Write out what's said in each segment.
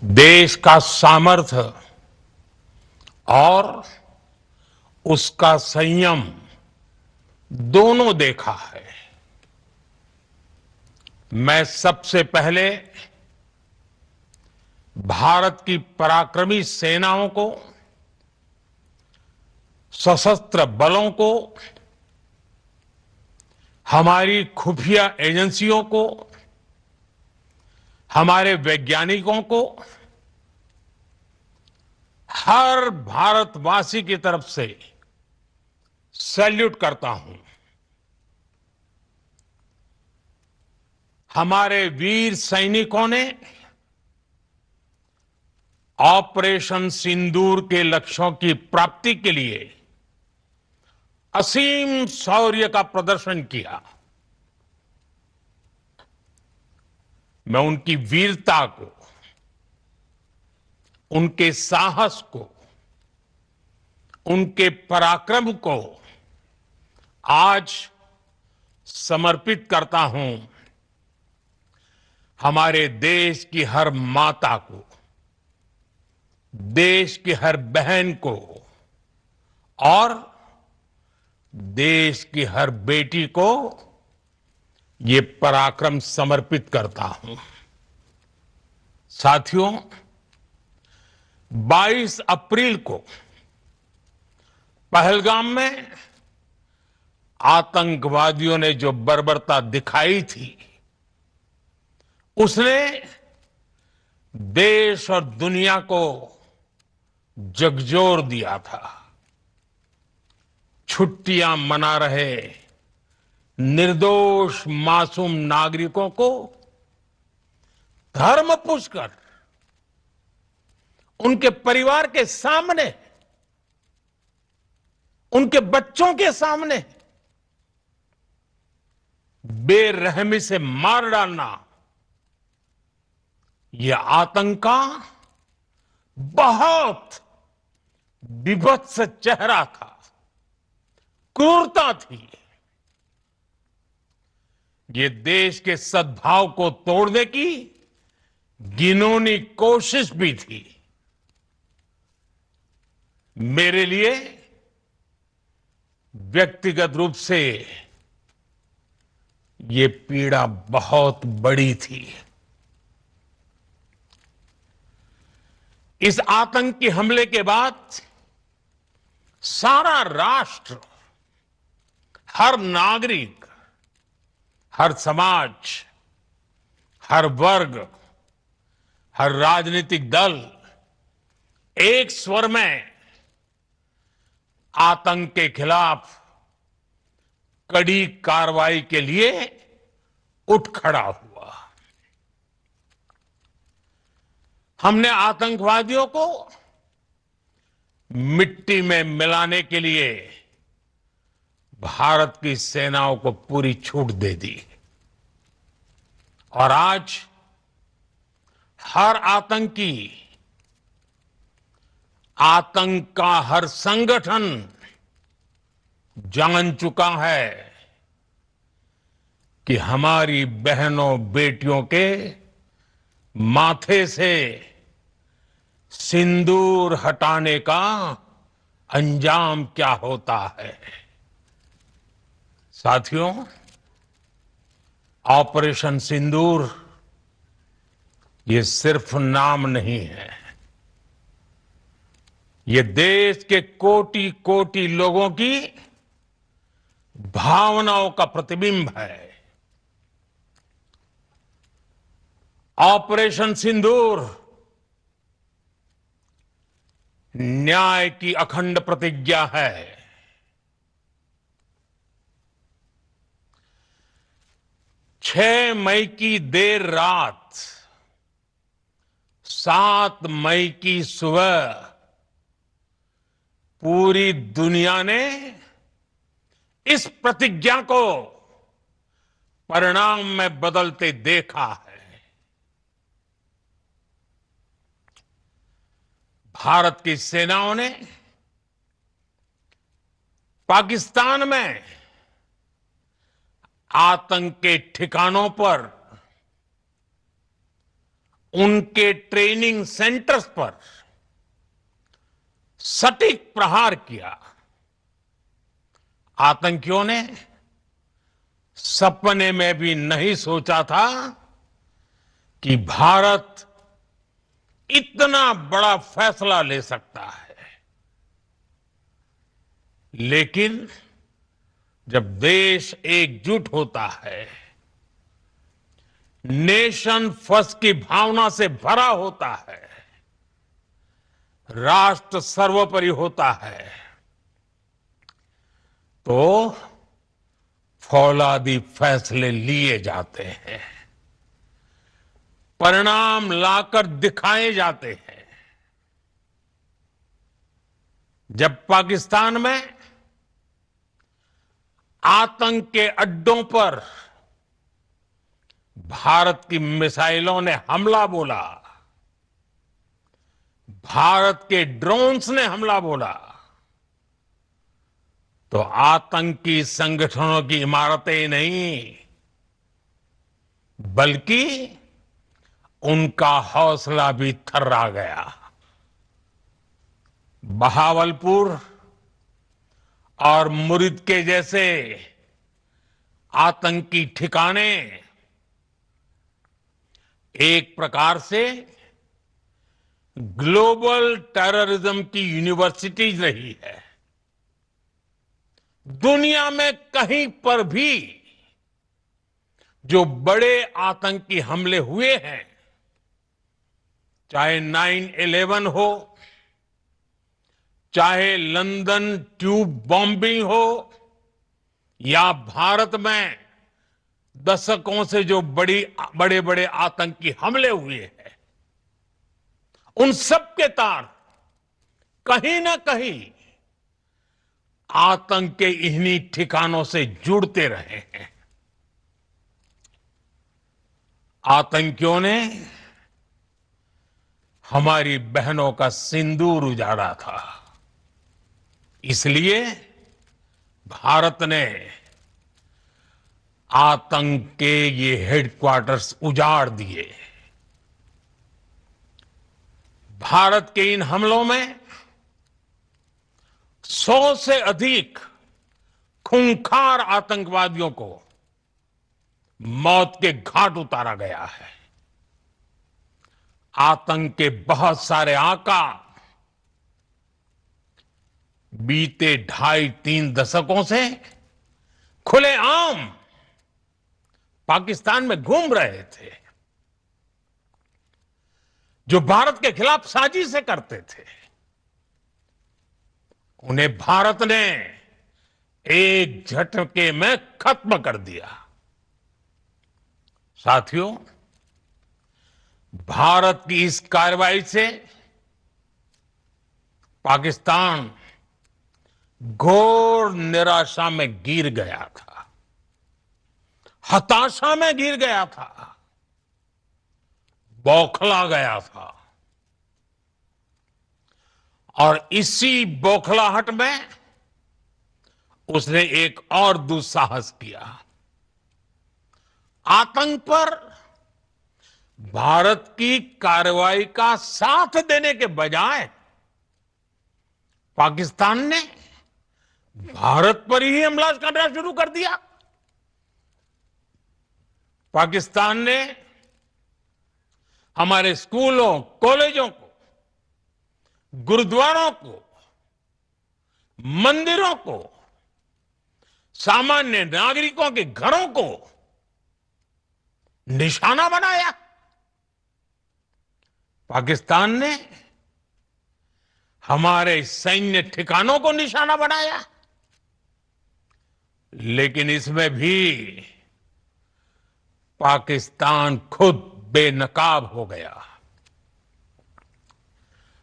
देश का सामर्थ्य और उसका संयम दोनों देखा है। मैं सबसे पहले भारत की पराक्रमी सेनाओं को, सशस्त्र बलों को, हमारी खुफिया एजेंसियों को, हमारे वैज्ञानिकों को, हर भारतवासी की तरफ से सैल्यूट करता हूं। हमारे वीर सैनिकों ने ऑपरेशन सिंदूर के लक्ष्यों की प्राप्ति के लिए असीम शौर्य का प्रदर्शन किया। मैं उनकी वीरता को, उनके साहस को, उनके पराक्रम को आज समर्पित करता हूं। हमारे देश की हर माता को, देश की हर बहन को और देश की हर बेटी को ये पराक्रम समर्पित करता हूं। साथियों, 22 अप्रैल को पहलगाम में आतंकवादियों ने जो बर्बरता दिखाई थी, उसने देश और दुनिया को झकझोर दिया था। छुट्टियां मना रहे निर्दोष मासूम नागरिकों को धर्म पूछकर उनके परिवार के सामने, उनके बच्चों के सामने बेरहमी से मार डालना, यह आतंक का बहुत विभत्स चेहरा था, क्रूरता थी। ये देश के सद्भाव को तोड़ने की घिनौनी कोशिश भी थी। मेरे लिए व्यक्तिगत रूप से ये पीड़ा बहुत बड़ी थी। इस आतंकी हमले के बाद सारा राष्ट्र, हर नागरिक, हर समाज, हर वर्ग, हर राजनीतिक दल एक स्वर में आतंक के खिलाफ कड़ी कार्रवाई के लिए उठ खड़ा हुआ। हमने आतंकवादियों को मिट्टी में मिलाने के लिए भारत की सेनाओं को पूरी छूट दे दी और आज हर आतंकी, आतंक का हर संगठन जान चुका है कि हमारी बहनों बेटियों के माथे से सिंदूर हटाने का अंजाम क्या होता है। साथियों, ऑपरेशन सिंदूर ये सिर्फ नाम नहीं है, ये देश के कोटि कोटि लोगों की भावनाओं का प्रतिबिंब है। ऑपरेशन सिंदूर न्याय की अखंड प्रतिज्ञा है। 6 मई की देर रात, 7 मई की सुबह पूरी दुनिया ने इस प्रतिज्ञा को परिणाम में बदलते देखा है। भारत की सेनाओं ने पाकिस्तान में आतंक के ठिकानों पर उनके ट्रेनिंग सेंटर्स पर सटीक प्रहार किया। आतंकियों ने सपने में भी नहीं सोचा था कि भारत इतना बड़ा फैसला ले सकता है। लेकिन जब देश एकजुट होता है, नेशन फर्स्ट की भावना से भरा होता है, राष्ट्र सर्वोपरि होता है, तो फौलादी फैसले लिए जाते हैं, परिणाम लाकर दिखाए जाते हैं। जब पाकिस्तान में आतंक के अड्डों पर भारत की मिसाइलों ने हमला बोला, भारत के ड्रोन्स ने हमला बोला, तो आतंकी संगठनों की इमारतें नहीं, बल्कि उनका हौसला भी थर्रा गया। बहावलपुर और मुरिद के जैसे आतंकी ठिकाने एक प्रकार से ग्लोबल टेररिज्म की यूनिवर्सिटीज रही है। दुनिया में कहीं पर भी जो बड़े आतंकी हमले हुए हैं, चाहे 9/11 हो, चाहे लंदन ट्यूब बॉम्बिंग हो, या भारत में दशकों से जो बड़े बड़े आतंकी हमले हुए हैं, उन सब के तार कहीं ना कहीं आतंक के इन्हीं ठिकानों से जुड़ते रहे हैं। आतंकियों ने हमारी बहनों का सिंदूर उजाड़ा था, इसलिए भारत ने आतंक के ये हेडक्वार्टर्स उजाड़ दिए। भारत के इन हमलों में 100 से अधिक खूंखार आतंकवादियों को मौत के घाट उतारा गया है। आतंक के बहुत सारे आका बीते 2.5-3 दशकों से खुलेआम पाकिस्तान में घूम रहे थे, जो भारत के खिलाफ साजिशें करते थे। उन्हें भारत ने एक झटके में खत्म कर दिया। साथियों, भारत की इस कार्रवाई से पाकिस्तान घोर निराशा में गिर गया था, हताशा में गिर गया था, बौखला गया था। और इसी बौखलाहट में उसने एक और दुस्साहस किया। आतंक पर भारत की कार्रवाई का साथ देने के बजाय पाकिस्तान ने भारत पर ही हमला करना शुरू कर दिया। पाकिस्तान ने हमारे स्कूलों, कॉलेजों को, गुरुद्वारों को, मंदिरों को, सामान्य नागरिकों के घरों को निशाना बनाया। पाकिस्तान ने हमारे सैन्य ठिकानों को निशाना बनाया। लेकिन इसमें भी पाकिस्तान खुद बेनकाब हो गया।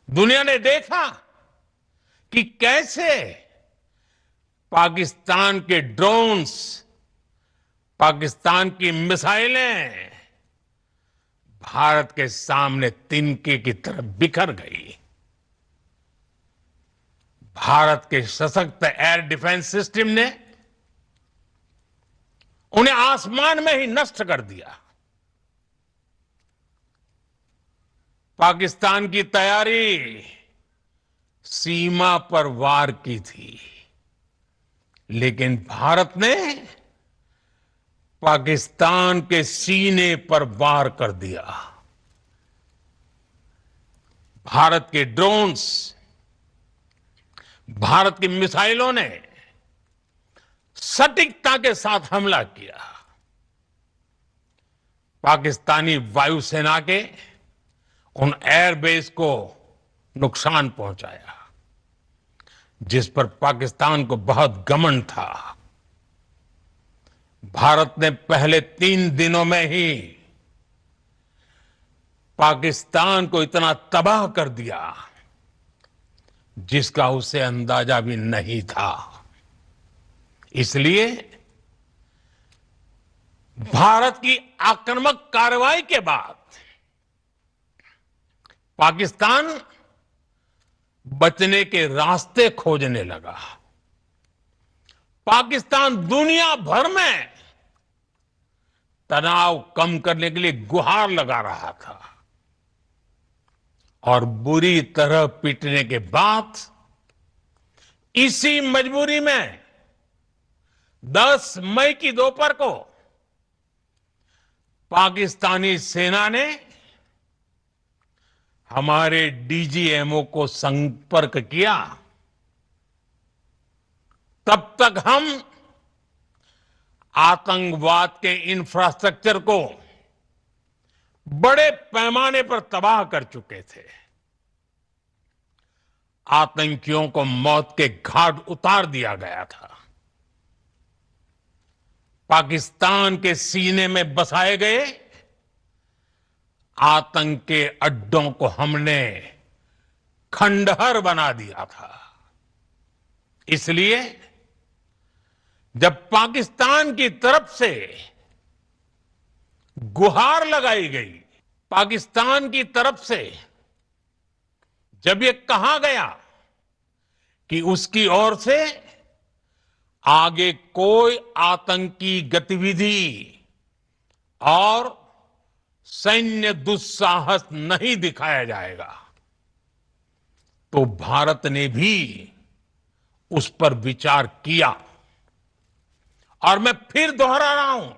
दुनिया ने देखा कि कैसे पाकिस्तान के ड्रोन्स, पाकिस्तान की मिसाइलें भारत के सामने तिनके की तरह बिखर गई। भारत के सशक्त एयर डिफेंस सिस्टम ने उन्हें आसमान में ही नष्ट कर दिया। पाकिस्तान की तैयारी सीमा पर वार की थी, लेकिन भारत ने पाकिस्तान के सीने पर वार कर दिया। भारत के ड्रोन्स, भारत की मिसाइलों ने सटीकता के साथ हमला किया। पाकिस्तानी वायुसेना के उन एयरबेस को नुकसान पहुंचाया, जिस पर पाकिस्तान को बहुत घमंड था। भारत ने पहले 3 दिनों में ही पाकिस्तान को इतना तबाह कर दिया जिसका उसे अंदाजा भी नहीं था। इसलिए भारत की आक्रामक कार्रवाई के बाद पाकिस्तान बचने के रास्ते खोजने लगा। पाकिस्तान दुनिया भर में तनाव कम करने के लिए गुहार लगा रहा था और बुरी तरह पीटने के बाद इसी मजबूरी में 10 मई की दोपहर को पाकिस्तानी सेना ने हमारे डीजीएमओ को संपर्क किया। तब तक हम आतंकवाद के इंफ्रास्ट्रक्चर को बड़े पैमाने पर तबाह कर चुके थे। आतंकियों को मौत के घाट उतार दिया गया था। पाकिस्तान के सीने में बसाए गए आतंक के अड्डों को हमने खंडहर बना दिया था। इसलिए जब पाकिस्तान की तरफ से गुहार लगाई गई, पाकिस्तान की तरफ से जब ये कहा गया कि उसकी ओर से आगे कोई आतंकी गतिविधि और सैन्य दुस्साहस नहीं दिखाया जाएगा, तो भारत ने भी उस पर विचार किया। और मैं फिर दोहरा रहा हूं,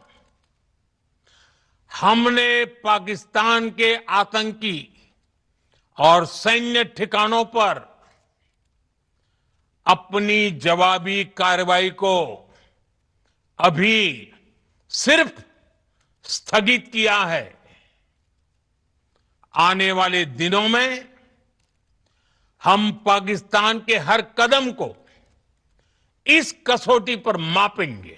हमने पाकिस्तान के आतंकी और सैन्य ठिकानों पर अपनी जवाबी कार्रवाई को अभी सिर्फ स्थगित किया है। आने वाले दिनों में हम पाकिस्तान के हर कदम को इस कसौटी पर मापेंगे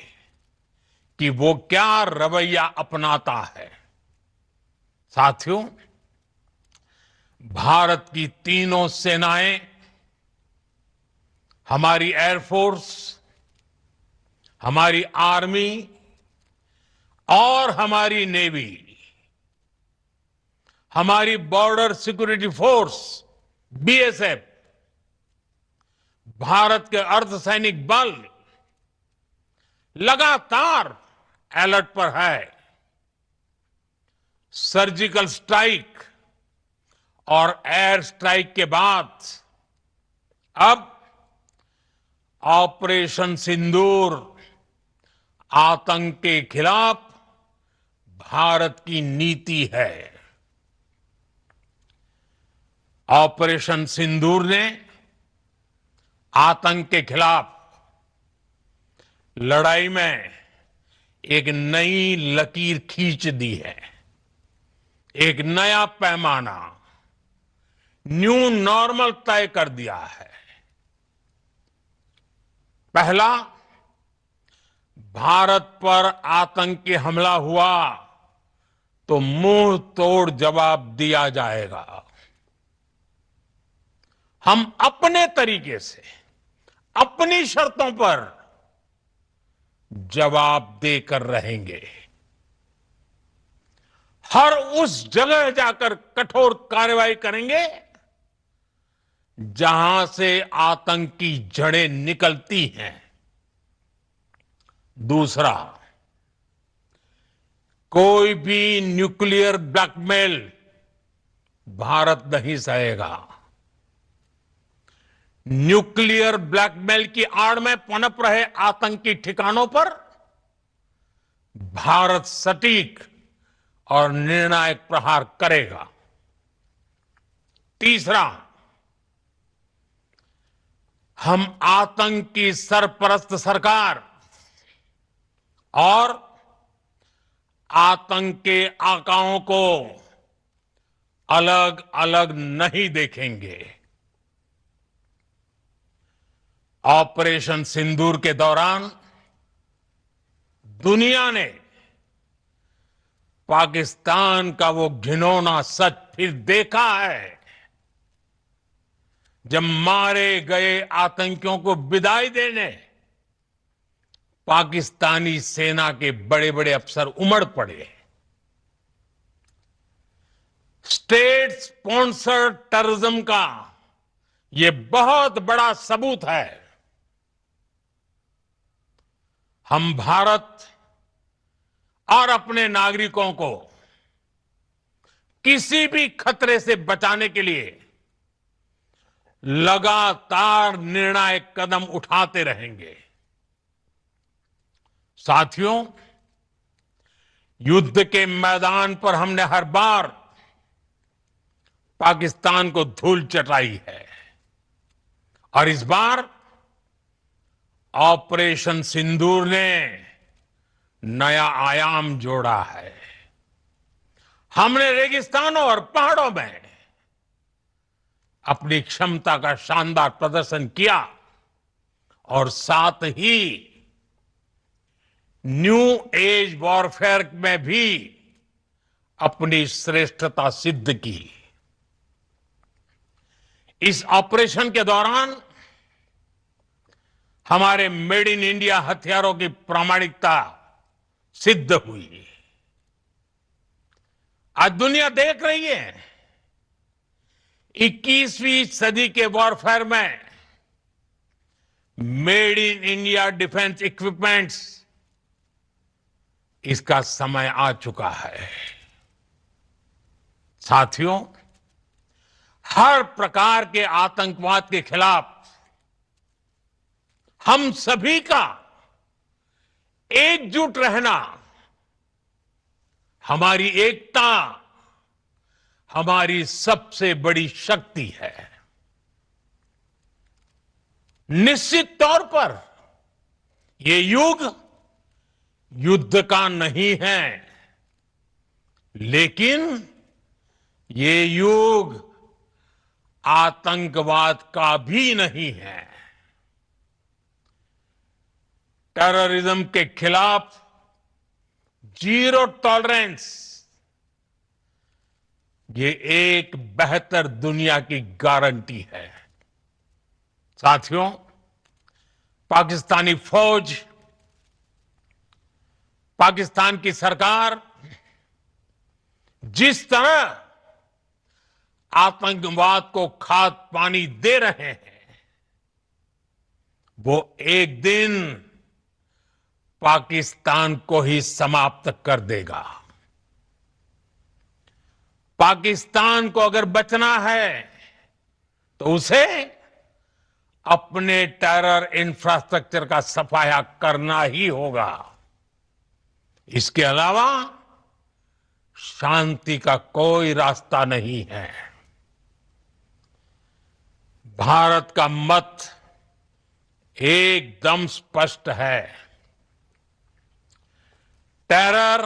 कि वो क्या रवैया अपनाता है। साथियों, भारत की तीनों सेनाएं, हमारी एयरफोर्स, हमारी आर्मी और हमारी नेवी, हमारी border security force BSF, Bharat के अर्धसैनिक बल लगातार अलर्ट पर है। सर्जिकल स्ट्राइक और एयर स्ट्राइक के बाद अब ऑपरेशन सिंदूर आतंक के खिलाफ भारत की नीति है। ऑपरेशन सिंदूर ने आतंक के खिलाफ लड़ाई में एक नई लकीर खींच दी है। एक नया पैमाना, न्यू नॉर्मल तय कर दिया है। पहला, भारत पर आतंकी हमला हुआ तो मुंह तोड़ जवाब दिया जाएगा। हम अपने तरीके से, अपनी शर्तों पर जवाब देकर रहेंगे। हर उस जगह जाकर कठोर कार्रवाई करेंगे जहां से आतंक की जड़ें निकलती हैं। दूसरा, कोई भी न्यूक्लियर ब्लैकमेल भारत नहीं सहेगा। न्यूक्लियर ब्लैकमेल की आड़ में पनप रहे आतंकी ठिकानों पर भारत सटीक और निर्णायक प्रहार करेगा। तीसरा, हम आतंक की सरपरस्त सरकार और आतंक के आकाओं को अलग अलग नहीं देखेंगे। ऑपरेशन सिंदूर के दौरान दुनिया ने पाकिस्तान का वो घिनौना सच फिर देखा है, जब मारे गए आतंकियों को विदाई देने पाकिस्तानी सेना के बड़े बड़े अफसर उमड़ पड़े। स्टेट स्पॉन्सर्ड टेररिज्म का ये बहुत बड़ा सबूत है। हम भारत और अपने नागरिकों को किसी भी खतरे से बचाने के लिए लगातार निर्णायक कदम उठाते रहेंगे। साथियों, युद्ध के मैदान पर हमने हर बार पाकिस्तान को धूल चटाई है और इस बार ऑपरेशन सिंदूर ने नया आयाम जोड़ा है। हमने रेगिस्तानों और पहाड़ों में अपनी क्षमता का शानदार प्रदर्शन किया और साथ ही न्यू एज वॉरफेयर में भी अपनी श्रेष्ठता सिद्ध की। इस ऑपरेशन के दौरान हमारे मेड इन इंडिया हथियारों की प्रामाणिकता सिद्ध हुई। आज दुनिया देख रही है 21वीं सदी के वॉरफेयर में made in India defence equipments, इसका समय आ चुका है। साथियों, हर प्रकार के आतंकवाद के खिलाफ हम सभी का एकजुट रहना, हमारी एकता हमारी सबसे बड़ी शक्ति है। निश्चित तौर पर ये युग युद्ध का नहीं है, लेकिन ये युग आतंकवाद का भी नहीं है। टेररिज्म के खिलाफ जीरो टॉलरेंस, ये एक बेहतर दुनिया की गारंटी है। साथियों, पाकिस्तानी फौज, पाकिस्तान की सरकार जिस तरह आतंकवाद को खाद पानी दे रहे हैं, वो एक दिन पाकिस्तान को ही समाप्त कर देगा। पाकिस्तान को अगर बचना है तो उसे अपने टेरर इंफ्रास्ट्रक्चर का सफाया करना ही होगा। इसके अलावा शांति का कोई रास्ता नहीं है। भारत का मत एकदम स्पष्ट है। टेरर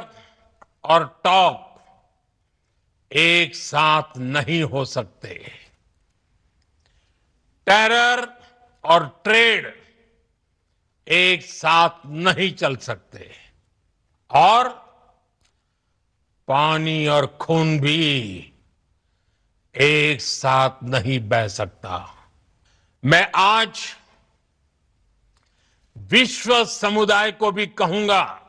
और टॉक एक साथ नहीं हो सकते। टेरर और ट्रेड एक साथ नहीं चल सकते और पानी और खून भी एक साथ नहीं बह सकता। मैं आज विश्व समुदाय को भी कहूंगा,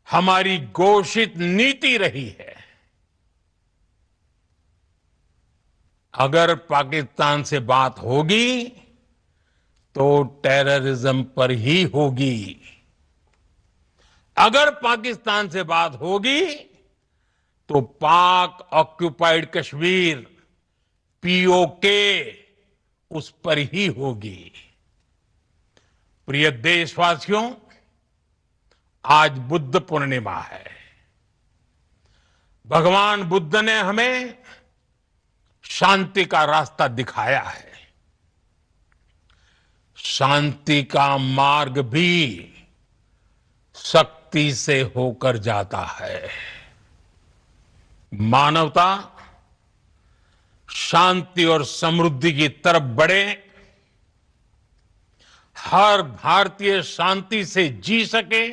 हमारी घोषित नीति रही है, अगर पाकिस्तान से बात होगी तो टेररिज्म पर ही होगी। अगर पाकिस्तान से बात होगी तो पाक ऑक्यूपाइड कश्मीर पीओके उस पर ही होगी। प्रिय देशवासियों, आज बुद्ध पूर्णिमा है। भगवान बुद्ध ने हमें शांति का रास्ता दिखाया है। शांति का मार्ग भी शक्ति से होकर जाता है। मानवता शांति और समृद्धि की तरफ बढ़े, हर भारतीय शांति से जी सके,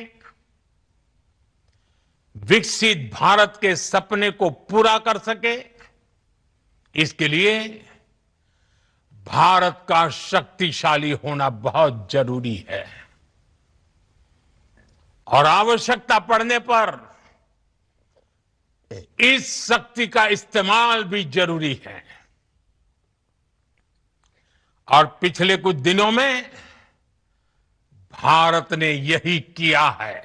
विकसित भारत के सपने को पूरा कर सके, इसके लिए भारत का शक्तिशाली होना बहुत जरूरी है। और आवश्यकता पड़ने पर इस शक्ति का इस्तेमाल भी जरूरी है। और पिछले कुछ दिनों में भारत ने यही किया है।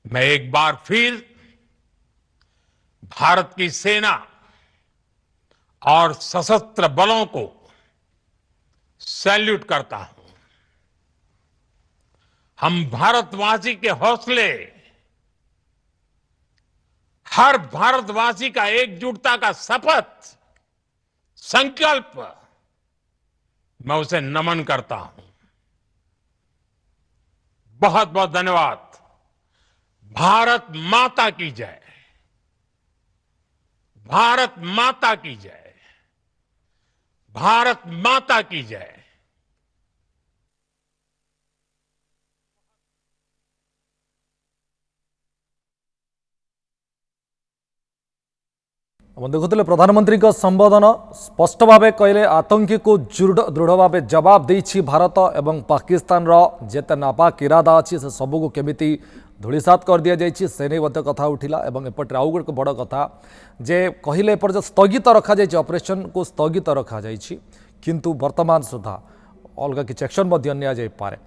मैं एक बार फिर भारत की सेना और सशस्त्र बलों को सैल्यूट करता हूं। हम भारतवासी के हौसले, हर भारतवासी का एकजुटता का शपथ, संकल्प, मैं उसे नमन करता हूं। बहुत बहुत धन्यवाद। भारत माता की जय। भारत माता की जय। भारत माता की जय। देखुले प्रधानमंत्री संबोधन स्पष्ट भाव कहले आतंकी को दृढ़ भाव जवाब देछि भारत एवं पाकिस्तान जेते नापाक इरादा अच्छी से सबको केमिति धूलिसात कर दि जाइए से नहीं मत कथा उठिला। एवं एपटे आउ गोटे बड़ कथा जे कहले एपर स्थगित रखा जाइए, ऑपरेशन को स्थगित रखा जाइए, किंतु वर्तमान सुधा अलग किसी एक्शन निया जाय पारे।